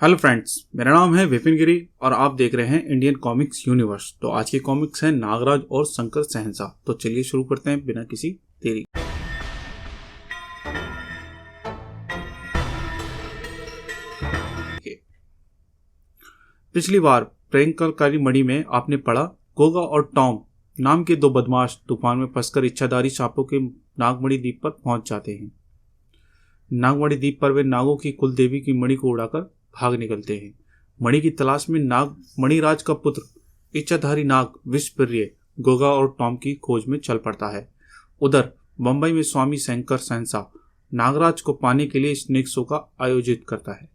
Hello friends, मेरा नाम है विपिन गिरी और आप देख रहे हैं इंडियन कॉमिक्स यूनिवर्स। तो आज की कॉमिक्स है नागराज और शंकर शहंशाह। तो चलिए शुरू करते हैं बिना किसी देरी। पिछली बार प्रियंकाकारी मणि में आपने पढ़ा गोगा और टॉम नाम के दो बदमाश तूफान में फंसकर इच्छाधारी सांपों के नागमणि द्वीप पर पहुंच जाते हैं। नागमणि द्वीप पर वे नागों की कुल देवी की मणि को उड़ाकर भाग निकलते हैं। मणि की तलाश में नाग मणिराज का पुत्र इच्छाधारी नाग विषप्रिय गोगा और टॉम की खोज में चल पड़ता है। उधर बंबई में स्वामी शंकर शहंशाह नागराज को पाने के लिए स्नेक शो का आयोजित करता है।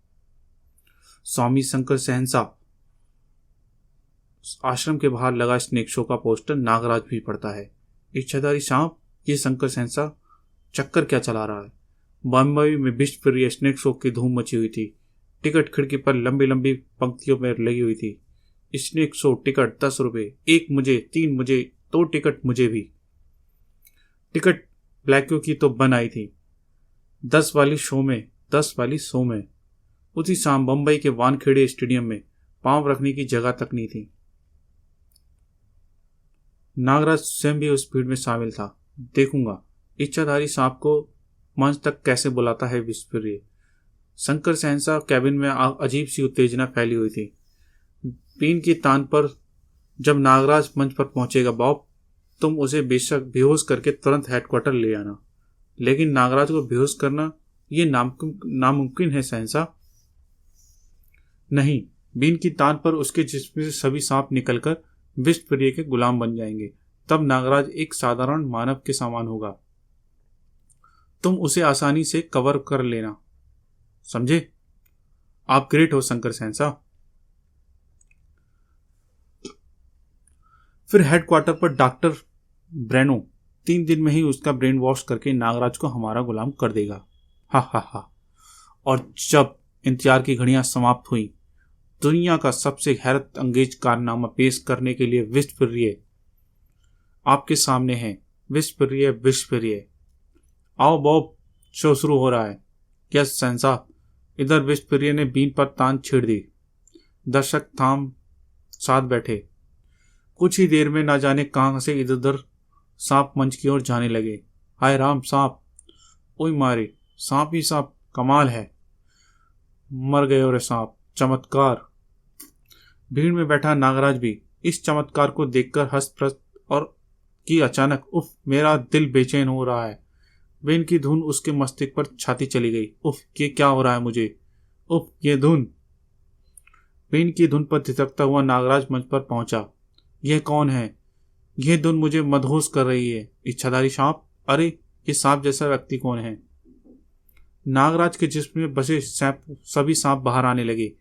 स्वामी शंकर शहंशाह आश्रम के बाहर लगा स्नेक शो का पोस्टर नागराज भी पढ़ता है। इच्छाधारी सांप, ये शंकर शहंशाह चक्कर क्या चला रहा है। बंबई में विषप्रिय स्नेक शो की धूम मची हुई थी। टिकट खिड़की पर लंबी लंबी पंक्तियों में लगी हुई थी। स्नेक शो टिकट 10 रुपये, 1 मुझे, 3 मुझे, 2 टिकट मुझे भी। टिकट ब्लैकों की तो बन आई थी। 10 वाली शो में उसी शाम बंबई के वानखेड़े स्टेडियम में पांव रखने की जगह तक नहीं थी। नागराज स्वयं भी उस भीड़ में शामिल था। देखूंगा इच्छाधारी सांप को मंच तक कैसे बुलाता है विषप्रिय। शंकर शहंशाह कैबिन में अजीब सी उत्तेजना फैली हुई थी। पीन की तान पर जब नागराज मंच पर पहुंचेगा बॉब, तुम उसे बेशक बेहोश करके तुरंत हेडक्वार्टर ले आना। लेकिन नागराज को बेहोश करना ये नामुमकिन है शहंशाह। नहीं, बीन की तान पर उसके जिस्म से सभी सांप निकलकर विषप्रिय के गुलाम बन जाएंगे। तब नागराज एक साधारण मानव के समान होगा। तुम उसे आसानी से कवर कर लेना, समझे। आप ग्रेट हो शंकर शहंशाह। फिर हेडक्वार्टर पर डॉक्टर ब्रेनो 3 दिन में ही उसका ब्रेन वॉश करके नागराज को हमारा गुलाम कर देगा। हा हा हा। और जब इंतजार की घड़ियां समाप्त हुई, दुनिया का सबसे हैरत अंगेज कारनामा पेश करने के लिए विषप्रिय आपके सामने है। विषप्रिय। आओ बॉब, शो शुरू हो रहा है। यस शहंशाह। इधर विषप्रिय ने बीन पर तान छेड़ दी। दर्शक थाम साथ बैठे। कुछ ही देर में ना जाने कहां से इधर उधर सांप मंच की ओर जाने लगे। हाय राम, सांप, ओए मारे, सांप ही सांप, कमाल है। मर गए और सांप, चमत्कार। भीड़ में बैठा नागराज भी इस चमत्कार को देखकर हंस प्रस्त और कि अचानक उफ, मेरा दिल बेचैन हो रहा है। बेन की धुन उसके मस्तिष्क पर छाती चली गई। उफ, ये क्या हो रहा है मुझे। उफ, ये धुन। बेन की धुन पर थिसकता हुआ नागराज मंच पर पहुंचा। यह कौन है। यह धुन मुझे मदहोश कर रही है। इच्छाधारी सांप। अरे, ये सांप जैसा व्यक्ति कौन है। नागराज के जिस्म में बसे सभी सांप बाहर आने लगे।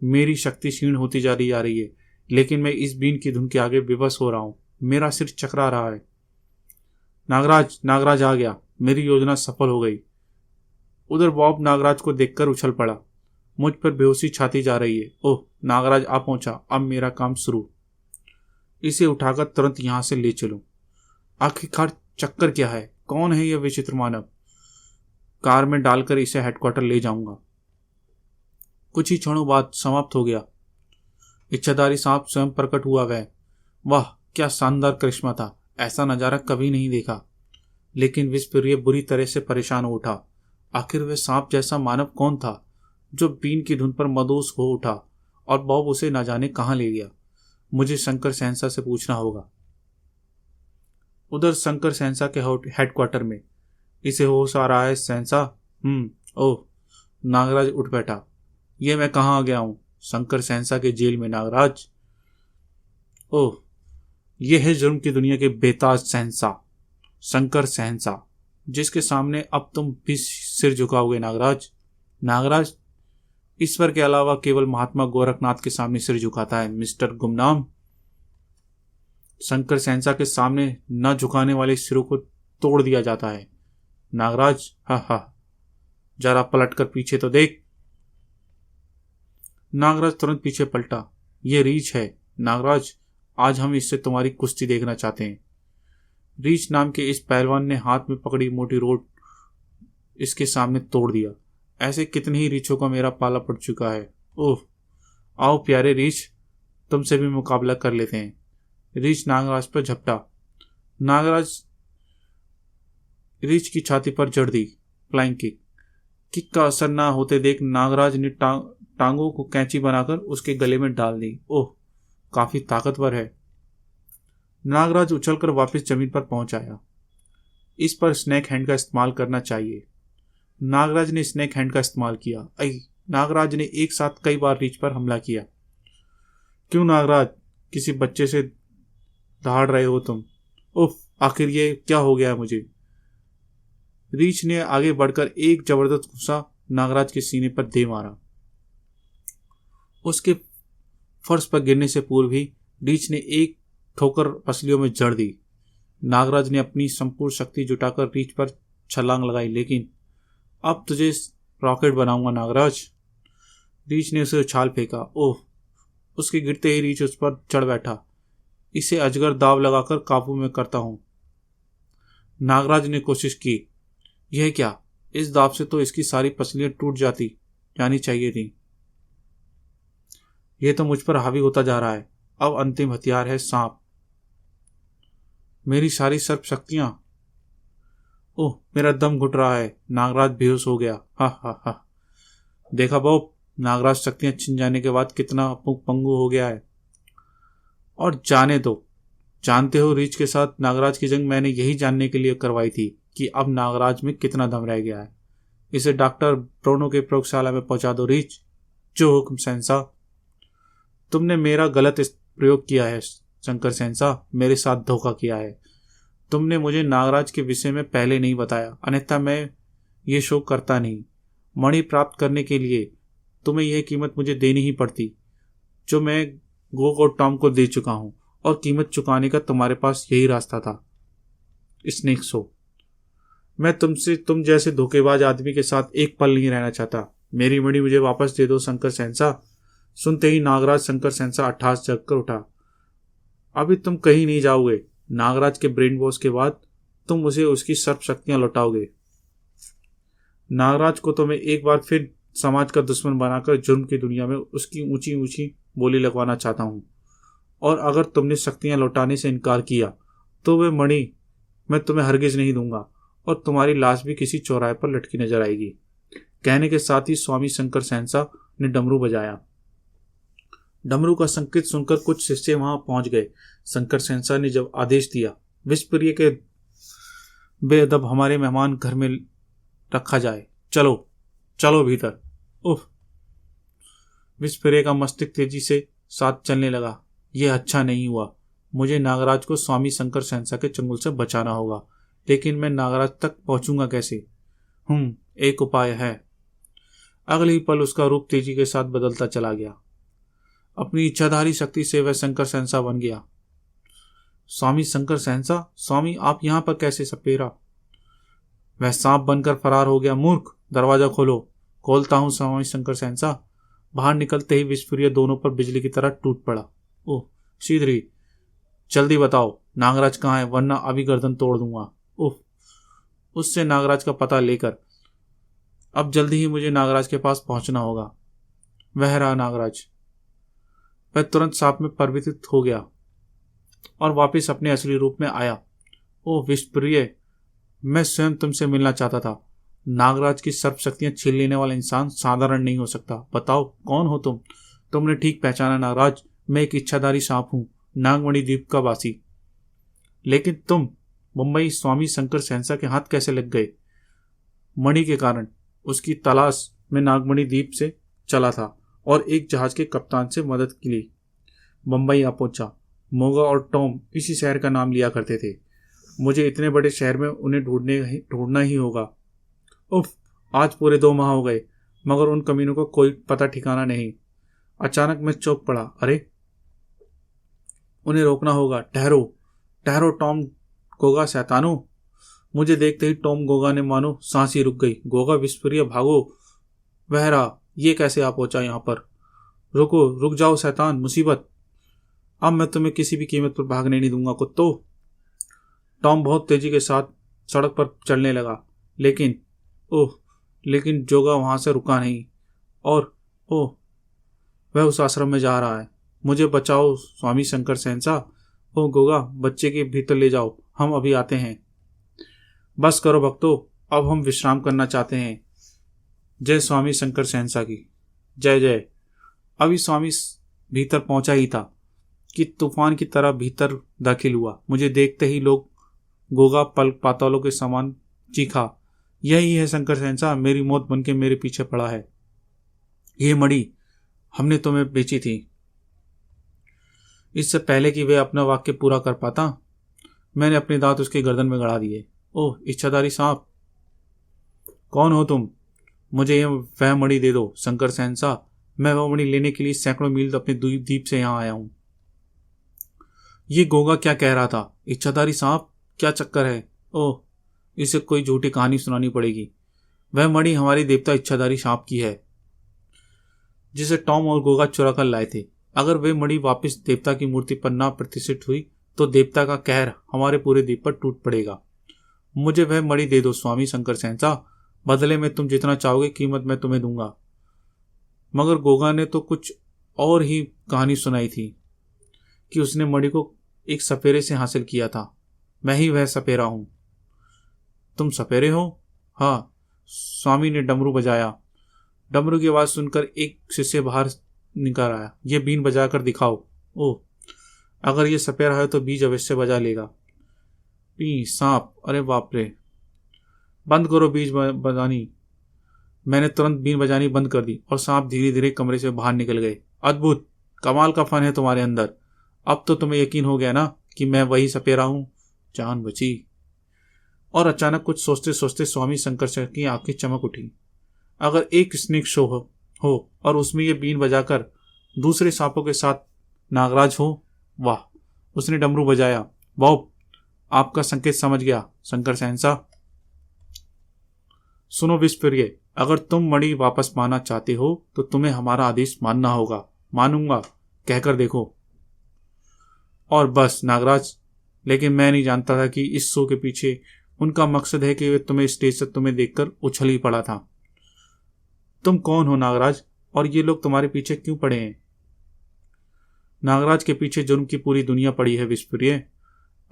मेरी शक्ति क्षीण होती जा रही है, लेकिन मैं इस बीन की धुन के आगे विवश हो रहा हूं। मेरा सिर चकरा रहा है। नागराज आ गया। मेरी योजना सफल हो गई। उधर बॉब नागराज को देखकर उछल पड़ा। मुझ पर बेहोशी छाती जा रही है। ओह, नागराज आ पहुंचा। अब मेरा काम शुरू। इसे उठाकर तुरंत यहां से ले चलो। आखिरकार चक्कर क्या है। कौन है यह विचित्र मानव। कार में डालकर इसे हेडक्वार्टर ले जाऊंगा। कुछ ही क्षणों बाद समाप्त हो गया। इच्छाधारी सांप स्वयं प्रकट हुआ गए। वाह, क्या शानदार करिश्मा था। ऐसा नजारा कभी नहीं देखा। लेकिन विषप्रिय बुरी तरह से परेशान हो उठा। आखिर वह सांप जैसा मानव कौन था जो बीन की धुन पर मदहोश हो उठा, और बॉब उसे न जाने कहां ले गया। मुझे शंकर शहंशाह से पूछना होगा। उधर शंकर शहंशाह के हेडक्वार्टर में इसे होश आ रहा है। शहंशाह। ओह। नागराज उठ बैठा। यह मैं कहाँ आ गया हूं। शंकर शहंशाह के जेल में नागराज। ओह, यह है जुर्म की दुनिया के बेताज शहंशाह शंकर शहंशाह, जिसके सामने अब तुम भी सिर झुकाओगे। नागराज ईश्वर के अलावा केवल महात्मा गोरखनाथ के सामने सिर झुकाता है मिस्टर गुमनाम। शंकर शहंशाह के सामने न झुकाने वाले सिरों को तोड़ दिया जाता है। नागराज, हा, जरा पलट कर पीछे तो देख। नागराज तुरंत पीछे पलटा। यह रीछ है नागराज। आज हम इससे तुम्हारी कुश्ती देखना चाहते हैं। रीछ नाम के इस पहलवान ने हाथ में पकड़ी मोटी रोड इसके सामने तोड़ दिया। ऐसे कितने ही रीछों का मेरा पाला पड़ चुका है। ओह, आओ प्यारे रीछ, तुमसे भी मुकाबला कर लेते हैं। रीछ नागराज पर झपटा। नागराज रीछ की छाती पर जड़ दी फ्लाइंग किक। किक का असर ना होते देख नागराज ने टांगों को कैंची बनाकर उसके गले में डाल दी। ओह, काफी ताकतवर है। नागराज उछलकर वापस जमीन पर पहुंच आया। इस पर स्नेक हैंड का इस्तेमाल करना चाहिए। नागराज ने स्नेक हैंड का इस्तेमाल किया। नागराज ने एक साथ कई बार रीछ पर हमला किया। क्यों नागराज, किसी बच्चे से दहाड़ रहे हो तुम? उफ, आखिर ये क्या हो गया मुझे? रीछ ने आगे बढ़कर एक जबरदस्त घुसा नागराज के सीने पर दे मारा। उसके फर्श पर गिरने से पूर्व ही रीछ ने एक ठोकर पसलियों में जड़ दी। नागराज ने अपनी संपूर्ण शक्ति जुटाकर रीछ पर छलांग लगाई, लेकिन अब तुझे रॉकेट बनाऊंगा नागराज। रीछ ने उसे उछाल फेंका। ओह, उसके गिरते ही रीछ उस पर चढ़ बैठा। इसे अजगर दाव लगाकर काबू में करता हूं। नागराज ने कोशिश की। यह क्या, इस दाव से तो इसकी सारी पसलियां टूट जानी चाहिए थी। यह तो मुझ पर हावी होता जा रहा है। अब अंतिम हथियार है सांप। मेरी सारी सर्प शक्तियां। ओह, मेरा दम घुट रहा है। नागराज बेहोश हो गया। हा हा हा। देखा बॉब, नागराज शक्तियां छिन जाने के बाद कितना पंगु हो गया है। और जाने दो, जानते हो रीछ के साथ नागराज की जंग मैंने यही जानने के लिए करवाई थी कि अब नागराज में कितना दम रह गया है। इसे डॉक्टर ब्रोनो के प्रयोगशाला में पहुंचा दो रीछ। जो हुक्म शहंशाह। तुमने मेरा गलत प्रयोग किया है शंकर शहंशाह, मेरे साथ धोखा किया है। तुमने मुझे नागराज के विषय में पहले नहीं बताया, अन्यथा मैं ये शो करता नहीं। मणि प्राप्त करने के लिए तुम्हें यह कीमत मुझे देनी ही पड़ती, जो मैं गोग और टॉम को दे चुका हूं, और कीमत चुकाने का तुम्हारे पास यही रास्ता था। Snake show. मैं तुम जैसे धोखेबाज आदमी के साथ एक पल नहीं रहना चाहता। मेरी मणि मुझे वापस दे दो शंकर शहंशाह। सुनते ही नागराज शंकर शहंशाह अट्ठास जगकर उठा। अभी तुम कहीं नहीं जाओगे। नागराज के ब्रेन वॉश के बाद तुम उसे उसकी सर्प शक्तियां लौटाओगे। नागराज को तो मैं एक बार फिर समाज का दुश्मन बनाकर जुर्म की दुनिया में उसकी ऊंची ऊंची बोली लगवाना चाहता हूं। और अगर तुमने शक्तियां लौटाने से इनकार किया तो वे मणि मैं तुम्हें हरगिज नहीं दूंगा, और तुम्हारी लाश भी किसी चौराहे पर लटकी नजर आएगी। कहने के साथ ही स्वामी शंकर शहंशाह ने डमरू बजाया। डमरू का संकेत सुनकर कुछ शिष्य वहां पहुंच गए। शंकर शहंशाह ने जब आदेश दिया, विश्वप्रिय के बेअदब हमारे मेहमान घर में रखा जाए। चलो चलो भीतर। उफ, विश्वप्रिय का मस्तिष्क तेजी से साथ चलने लगा। यह अच्छा नहीं हुआ। मुझे नागराज को स्वामी शंकर शहंशाह के चंगुल से बचाना होगा, लेकिन मैं नागराज तक पहुंचूंगा कैसे? एक उपाय है। अगले ही पल उसका रूप तेजी के साथ बदलता चला गया। अपनी इच्छाधारी शक्ति से वह शंकर शहंशाह बन गया। स्वामी शंकर शहंशाह, स्वामी आप यहां पर कैसे सपेरा? वह सांप बनकर फरार हो गया। मूर्ख, दरवाजा खोलो। खोलता हूं स्वामी शंकर शहंशाह। बाहर निकलते ही विश्वप्रिय दोनों पर बिजली की तरह टूट पड़ा। ओह श्रीधरी, जल्दी बताओ नागराज कहाँ है, वरना अभी गर्दन तोड़ दूंगा। उफ, उससे नागराज का पता लेकर अब जल्दी ही मुझे नागराज के पास पहुंचना होगा। वह रहा नागराज। वह तुरंत सांप में परिवर्तित हो गया और वापस अपने असली रूप में आया। ओह विश्वप्रिय, मैं स्वयं तुमसे मिलना चाहता था। नागराज की सर्प शक्तियां छीन लेने वाला इंसान साधारण नहीं हो सकता। बताओ कौन हो तुम? तुमने ठीक पहचाना नागराज, मैं एक इच्छाधारी सांप हूं, नागमणि द्वीप का वासी। लेकिन तुम मुंबई स्वामी शंकर शहंशाह के हाथ कैसे लग गए? मणि के कारण। उसकी तलाश में नागमणि द्वीप से चला था और एक जहाज के कप्तान से मदद के लिए मुंबई आ पहुंचा। मोगा और टॉम इसी शहर का नाम लिया करते थे। मुझे इतने बड़े शहर में उन्हें ढूंढना ही होगा। उफ, आज पूरे 2 माह हो गए, मगर उन कमीनों का कोई पता ठिकाना नहीं। अचानक मैं चौंक पड़ा। अरे, उन्हें रोकना होगा। ठहरो ठहरो टॉम, गोगा, शैतानो। मुझे देखते ही टॉम गोगा ने मानो सांस ही रुक गई। गोगा, विश्वप्रिय, भागो। वह रहा, ये कैसे आ पहुंचा यहाँ पर? रुको, रुक जाओ शैतान, मुसीबत। अब मैं तुम्हें किसी भी कीमत पर भागने नहीं दूंगा कुत्तो। टॉम बहुत तेजी के साथ सड़क पर चलने लगा, लेकिन जोगा वहां से रुका नहीं। और ओह, वह उस आश्रम में जा रहा है। मुझे बचाओ स्वामी शंकर सहनसा। ओ गोगा, बच्चे के भीतर ले जाओ, हम अभी आते हैं। बस करो भक्तों, अब हम विश्राम करना चाहते हैं। जय स्वामी शंकर सहनसा की जय जय। अभी स्वामी भीतर पहुंचा ही था कि तूफान की तरह भीतर दाखिल हुआ। मुझे देखते ही लोग गोगा पल पातालों के समान चीखा, यही है शंकर सहनसा, मेरी मौत बनके मेरे पीछे पड़ा है। ये मणि हमने तुम्हें बेची थी। इससे पहले कि वे अपना वाक्य पूरा कर पाता, मैंने अपने दांत उसके गर्दन में गड़ा दिए। ओह इच्छाधारी सांप, कौन हो तुम? मुझे वह मणि दे दो शंकर सहनसा। मैं वह मणि लेने के लिए सैकड़ों मील अपने द्वीप से यहां आया हूं। ये गोगा क्या कह रहा था? इच्छाधारी सांप, क्या चक्कर है? ओह, इसे कोई झूठी कहानी सुनानी पड़ेगी। वह मणि हमारी देवता इच्छाधारी सांप की है, जिसे टॉम और गोगा चुरा कर लाए थे। अगर वे मणि वापस देवता की मूर्ति पर ना प्रतिष्ठित हुई तो देवता का कहर हमारे पूरे द्वीप पर टूट पड़ेगा। मुझे वह मणि दे दो स्वामी शंकर सहनसा, बदले में तुम जितना चाहोगे कीमत मैं तुम्हें दूंगा। मगर गोगा ने तो कुछ और ही कहानी सुनाई थी कि उसने मणि को एक सपेरे से हासिल किया था। मैं ही वह सपेरा हूं। तुम सपेरे हो? हाँ। स्वामी ने डमरू बजाया। डमरू की आवाज सुनकर एक शिष्य बाहर निकल आया। ये बीन बजाकर दिखाओ। ओह, अगर ये सपेरा है तो बीज अवश्य बजा लेगा। पी सांप, अरे बाप रे, बंद करो बीज बजानी। मैंने तुरंत बीन बजानी बंद कर दी और सांप धीरे धीरे कमरे से बाहर निकल गए। अद्भुत, कमाल का फन है तुम्हारे अंदर। अब तो तुम्हें यकीन हो गया ना कि मैं वही सपेरा हूं। जान बची। और अचानक कुछ सोचते सोचते स्वामी शंकर की आंखें चमक उठी। अगर एक स्नेक शो हो और उसमें ये बीन बजाकर दूसरे सांपों के साथ नागराज हो, वाह। उसने डमरू बजाया। बॉब, आपका संकेत समझ गया शंकर सहनसा। सुनो विस्फोर्य, अगर तुम मणि वापस पाना चाहते हो तो तुम्हें हमारा आदेश मानना होगा। मानूंगा, कहकर देखो। और बस नागराज, लेकिन मैं नहीं जानता था कि इस शो के पीछे उनका मकसद है कि वे तुम्हें स्टेज से तुम्हें देखकर उछल ही पड़ा था। तुम कौन हो नागराज, और ये लोग तुम्हारे पीछे क्यों पड़े हैं? नागराज के पीछे जुर्म की पूरी दुनिया पड़ी है विस्फोर्य।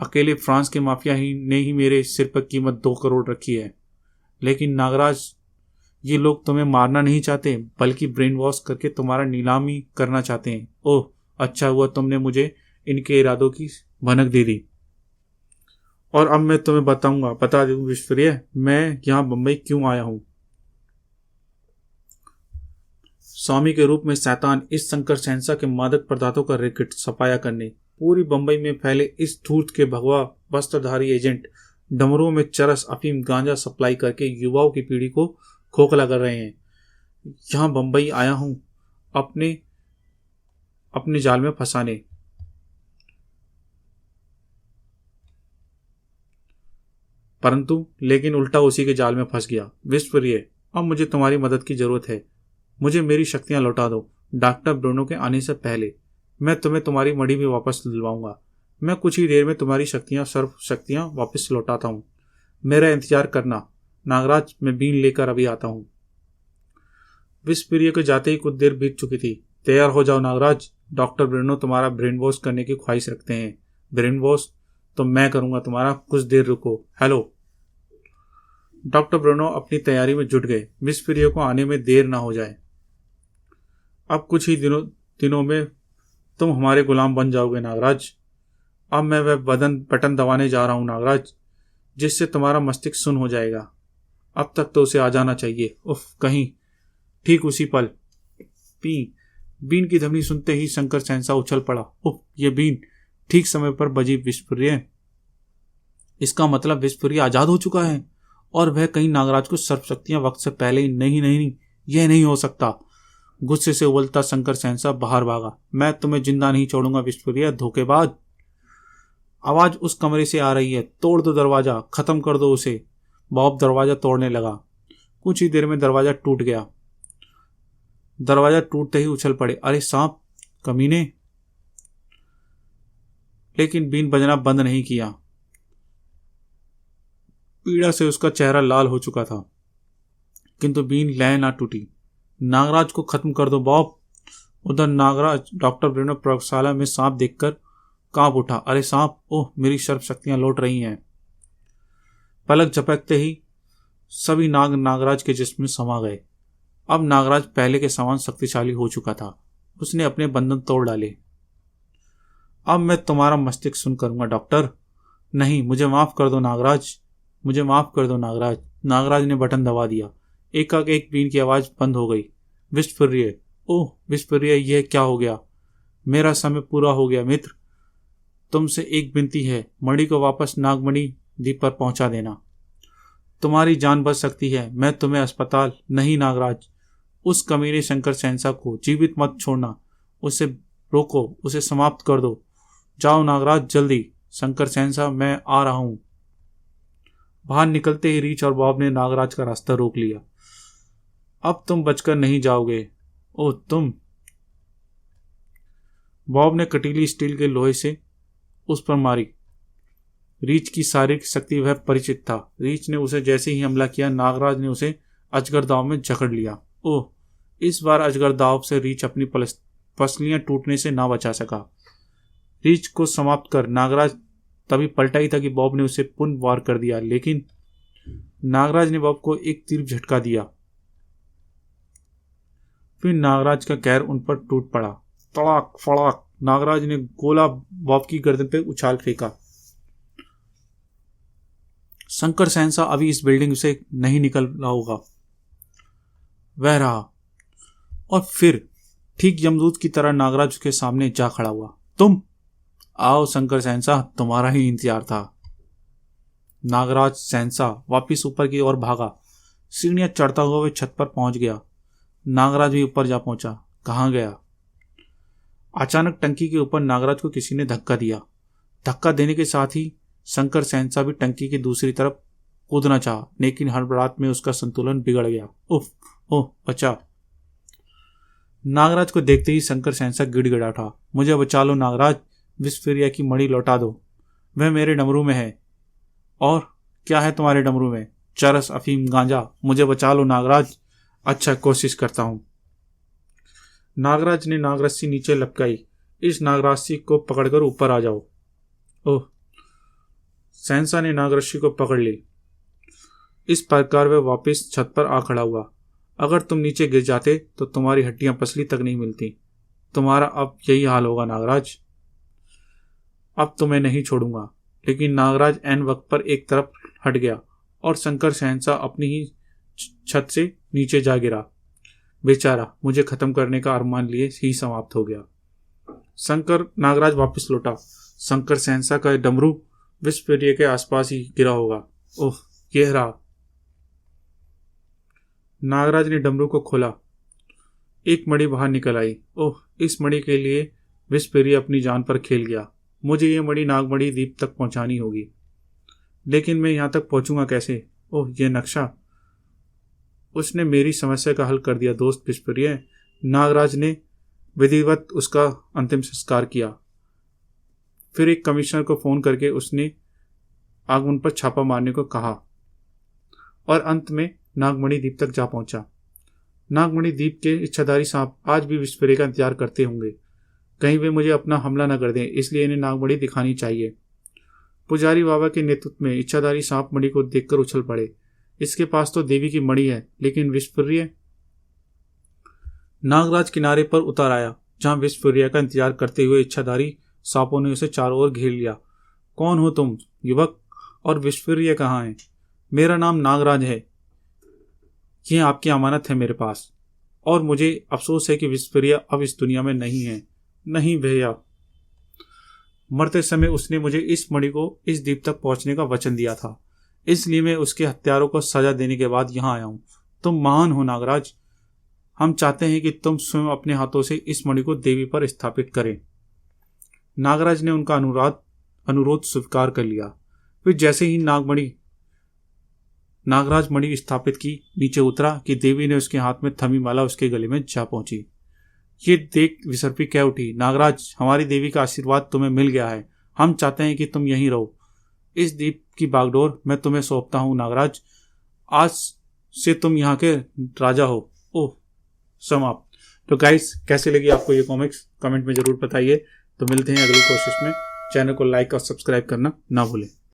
अकेले फ्रांस के माफिया ने ही मेरे सिर पर कीमत 2 करोड़ रखी है। लेकिन नागराज, ये लोग तुम्हें मारना नहीं चाहते, बल्कि ब्रेन वॉश करके तुम्हारा नीलामी करना चाहते हैं। ओह, अच्छा हुआ तुमने मुझे इनके इरादों की भनक दे दी। और अब मैं तुम्हें बता दूं विस्फोर्य, मैं यहां बंबई क्यों आया हूं। स्वामी के रूप में शैतान इस शंकर सहनसा के मादक पदार्थों का रैकेट सफाया करने पूरी बंबई में फैले इस धूर्त के भगवा वस्त्रधारी एजेंट डमरुओं में चरस, अफीम, गांजा सप्लाई करके युवाओं की पीढ़ी को खोखला कर रहे हैं। यहां बंबई आया हूं अपने जाल में फंसाने। परंतु लेकिन उल्टा उसी के जाल में फंस गया। विस्फोर्य, अब मुझे तुम्हारी मदद की जरूरत है। मुझे मेरी शक्तियां लौटा दो। डॉक्टर ब्रूनो के आने से पहले मैं तुम्हें तुम्हारी मणि भी वापस दिलवाऊंगा। मैं कुछ ही देर में तुम्हारी सर्व शक्तियां वापस लौटाता हूं। मेरा इंतजार करना नागराज, मैं बीन लेकर अभी आता हूं। विस्फोर्य को जाते ही कुछ देर बीत चुकी थी। तैयार हो जाओ नागराज, डॉक्टर ब्रूनो तुम्हारा ब्रेन वॉश करने की ख्वाहिश रखते हैं। ब्रेन वॉश तो मैं करूंगा तुम्हारा, कुछ देर रुको। हेलो। डॉक्टर ब्रूनो अपनी तैयारी में जुट गए। विस्फोर्य को आने में देर ना हो जाए। अब कुछ ही दिनों में तुम हमारे गुलाम बन जाओगे नागराज। अब मैं वह बटन दबाने जा रहा हूं नागराज, जिससे तुम्हारा मस्तिष्क सुन्न हो जाएगा। अब तक तो उसे आ जाना चाहिए। उफ, कहीं ठीक उसी पल पी बीन की ध्वनि सुनते ही शंकर सहनसा उछल पड़ा। उफ, ये बीन ठीक समय पर बजी विस्फोर्य। इसका मतलब विस्फोर्य आजाद हो चुका है और वह कहीं नागराज को सर्वशक्तियां वक्त से पहले ही नहीं, यह नहीं हो सकता। गुस्से से उबलता शंकर सहनसा बाहर भागा। मैं तुम्हें जिंदा नहीं छोड़ूंगा विस्फोर्य, धोखेबाज। आवाज उस कमरे से आ रही है। तोड़ दो दरवाजा, खत्म कर दो उसे। बॉब दरवाजा तोड़ने लगा। कुछ ही देर में दरवाजा टूट गया। दरवाजा टूटते ही उछल पड़े। अरे सांप, कमीने। लेकिन बीन बजना बंद नहीं किया। पीड़ा से उसका चेहरा लाल हो चुका था, किंतु बीन लय ना टूटी। नागराज को खत्म कर दो बॉब, उधर नागराज डॉक्टर ब्रेनो प्रयोगशाला में सांप देखकर कांप उठा। अरे सांप! ओह, मेरी सर्व शक्तियां लौट रही हैं। पलक झपकते ही सभी नाग नागराज के जिस्म में समा गए। अब नागराज पहले के समान शक्तिशाली हो चुका था। उसने अपने बंधन तोड़ डाले। अब मैं तुम्हारा मस्तिष्क सुन करूंगा डॉक्टर। नहीं, मुझे माफ कर दो नागराज, मुझे माफ कर दो नागराज। नागराज ने बटन दबा दिया। एक बीन की आवाज बंद हो गई। विस्फुर्य! ओह विस्फुर्य, यह क्या हो गया? मेरा समय पूरा हो गया मित्र। तुमसे एक विनती है, मणि को वापस नागमणि द्वीप पर पहुंचा देना। तुम्हारी जान बच सकती है। मैं तुम्हें अस्पताल नहीं नागराज, उस कमीने शंकर सहसा को जीवित मत छोड़ना। उसे रोको, उसे समाप्त कर दो। जाओ नागराज, जल्दी। शंकर सहसा, मैं आ रहा हूं। बाहर निकलते ही रीच और बॉब ने नागराज का रास्ता रोक लिया। अब तुम बचकर नहीं जाओगे। ओह तुम! बॉब ने कटीली स्टील के लोहे से उस पर मारी। रीच की शारीरिक शक्ति वह परिचित था। रीच ने उसे जैसे ही हमला किया, नागराज ने उसे अजगर दाव में जकड़ लिया। ओह! इस बार अजगर दाव से रीच अपनी पसलियां टूटने से ना बचा सका। रीच को समाप्त कर नागराज तभी पलटा ही था कि बॉब ने उसे पुनः वार कर दिया, लेकिन नागराज ने बॉब को एक तीर झटका दिया। फिर नागराज का कहर उन पर टूट पड़ा। तड़ाक फड़ाक! नागराज ने गोला बॉब की गर्दन पर उछाल फेंका। शंकर सहसा अभी इस बिल्डिंग से नहीं निकल रहा होगा। वह रहा और फिर ठीक यमदूत की तरह नागराज के सामने जा खड़ा हुआ। तुम आओ शंकर सहसा, तुम्हारा ही इंतजार था। नागराज सहसा वापिस ऊपर की ओर भागा। सीढ़ियां चढ़ता हुआ वह छत पर पहुंच गया। नागराज भी ऊपर जा पहुंचा। कहां गया? अचानक टंकी के ऊपर नागराज को किसी ने धक्का दिया। धक्का देने के साथ ही शंकर सहसा भी टंकी की दूसरी तरफ कूदना चाहा, लेकिन हड़बड़ाहट में उसका संतुलन बिगड़ गया। उफ! ओह बचा! नागराज को देखते ही शंकर सहसा गिड़गिड़ा उठा। मुझे बचा लो नागराज, विस्फिरिया की मणि लौटा दो। वह मेरे डमरू में है। और क्या है तुम्हारे डमरू में? चरस, अफीम, गांजा। मुझे बचा लो नागराज। अच्छा, कोशिश करता हूं। नागराज ने नागरस्सी नीचे लपकाई। इस नागरस्सी को पकड़कर ऊपर आ जाओ। ओह! सहसा ने नागरस्सी को पकड़ ली। इस प्रकार वह वापस छत पर आ खड़ा हुआ। अगर तुम नीचे गिर जाते तो तुम्हारी हड्डियां पसली तक नहीं मिलती। तुम्हारा अब यही हाल होगा नागराज। अब तुम्हें नहीं छोड़ूंगा। लेकिन नागराज ऐन वक्त पर एक तरफ हट गया और शंकर सहसा अपनी ही छत से नीचे जा गिरा। बेचारा, मुझे खत्म करने का अरमान लिए ही समाप्त हो गया। नागराज वापस लौटा। शंकर सहसा का डमरू विस्फिरिया के आसपास ही गिरा होगा। ओह, यह रहा। नागराज ने डमरू को खोला। एक मणि बाहर निकल आई। ओह, इस मणि के लिए विस्फिरिया अपनी जान पर खेल गया। मुझे यह मणि नागमणि द्वीप तक पहुंचानी होगी, लेकिन मैं यहां तक पहुंचूंगा कैसे? ओह, यह नक्शा! उसने मेरी समस्या का हल कर दिया दोस्त विस्फिरिया। नागराज ने विधिवत उसका अंतिम संस्कार किया। फिर एक कमिश्नर को फोन करके उसने आगमन पर छापा मारने को कहा और अंत में नागमणि द्वीप तक जा पहुंचा। नागमणि द्वीप के इच्छाधारी सांप आज भी विस्फिरिया का इंतजार करते होंगे। कहीं वे मुझे अपना हमला न कर दें, इसलिए इन्हें नागमणि दिखानी चाहिए। पुजारी बाबा के नेतृत्व में इच्छाधारी सांप मणि को देखकर उछल पड़े। इसके पास तो देवी की मणि है, लेकिन विस्फिरिया? नागराज किनारे पर उतर आया, जहां विस्फिरिया का इंतजार करते हुए इच्छाधारी सांपों ने उसे चारों ओर घेर लिया। कौन हो तुम युवक, और विस्फिरिया कहाँ है? मेरा नाम नागराज है। यह आपकी अमानत है मेरे पास, और मुझे अफसोस है कि विस्फिरिया अब इस दुनिया में नहीं है। नहीं भैया, मरते समय उसने मुझे इस मणि को इस द्वीप तक पहुंचने का वचन दिया था, इसलिए मैं उसके हत्यारों को सजा देने के बाद यहां आया हूं। तुम महान हो नागराज। हम चाहते हैं कि तुम स्वयं अपने हाथों से इस मणि को देवी पर स्थापित करें। नागराज ने उनका अनुरोध स्वीकार कर लिया। फिर जैसे ही नागराज मणि स्थापित की नीचे उतरा कि देवी ने उसके हाथ में थमी माला उसके गले में जा पहुंची। ये देख विसर्पी कह उठी, नागराज, हमारी देवी का आशीर्वाद तुम्हें मिल गया है। हम चाहते हैं कि तुम यहीं रहो। इस द्वीप की बागडोर मैं तुम्हें सौंपता हूं नागराज। आज से तुम यहाँ के राजा हो। ओह, समाप्त। तो गाइस कैसी लगी आपको ये कॉमिक्स कमेंट में जरूर बताइए। तो मिलते हैं अगली कोशिश में। चैनल को लाइक और सब्सक्राइब करना ना भूलें।